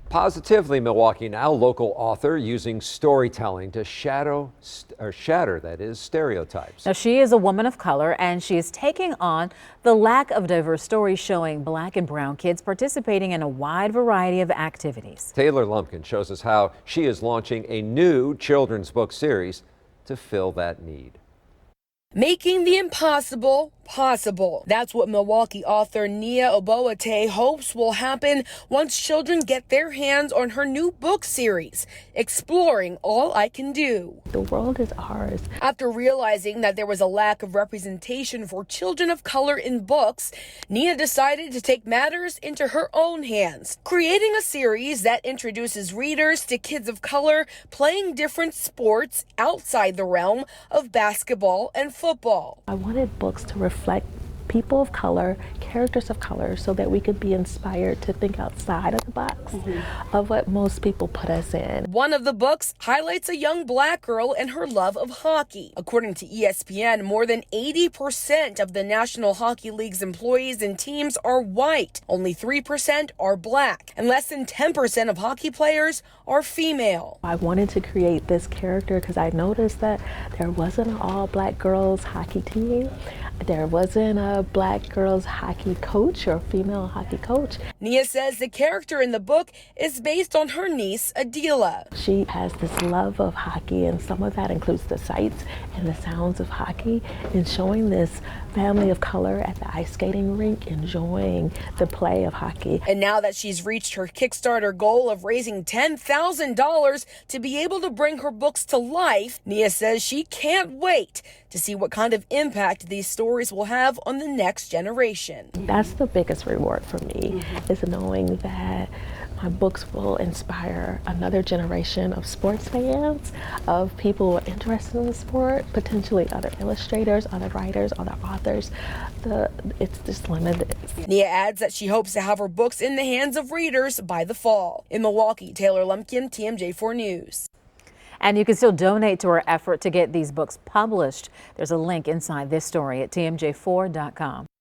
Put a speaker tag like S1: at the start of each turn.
S1: Positively Milwaukee now, local author using storytelling to shatter stereotypes.
S2: Now, she is a woman of color and she is taking on the lack of diverse stories, showing Black and brown kids participating in a wide variety of activities.
S1: Taylor Lumpkin shows us how she is launching a new children's book series to fill that need.
S3: Making the impossible possible. That's what Milwaukee author Nia Obotette hopes will happen once children get their hands on her new book series, Exploring All I Can Do.
S4: The world is ours.
S3: After realizing that there was a lack of representation for children of color in books, Nia decided to take matters into her own hands, creating a series that introduces readers to kids of color playing different sports outside the realm of basketball and football.
S4: I wanted books to reflect people of color, characters of color, so that we could be inspired to think outside of the box of what most people put us in.
S3: One of the books highlights a young Black girl and her love of hockey. According to ESPN, more than 80% of the National Hockey League's employees and teams are white. Only 3% are Black, and less than 10% of hockey players are female.
S4: I wanted to create this character because I noticed that there wasn't an all Black girls hockey team. There wasn't a Black girls hockey coach or female hockey coach.
S3: Nia says the character in the book is based on her niece, Adila.
S4: She has this love of hockey, and some of that includes the sights and the sounds of hockey, and showing this family of color at the ice skating rink enjoying the play of hockey.
S3: And now that she's reached her Kickstarter goal of raising $10,000 to be able to bring her books to life, Nia says she can't wait to see what kind of impact these stories will have on the next generation.
S4: That's the biggest reward for me, is knowing that my books will inspire another generation of sports fans, of people who are interested in the sport, potentially other illustrators, other writers, other authors. It's just limitless.
S3: Nia adds that she hopes to have her books in the hands of readers by the fall. In Milwaukee, Taylor Lumpkin, TMJ4 News.
S2: And you can still donate to our effort to get these books published. There's a link inside this story at tmj4.com.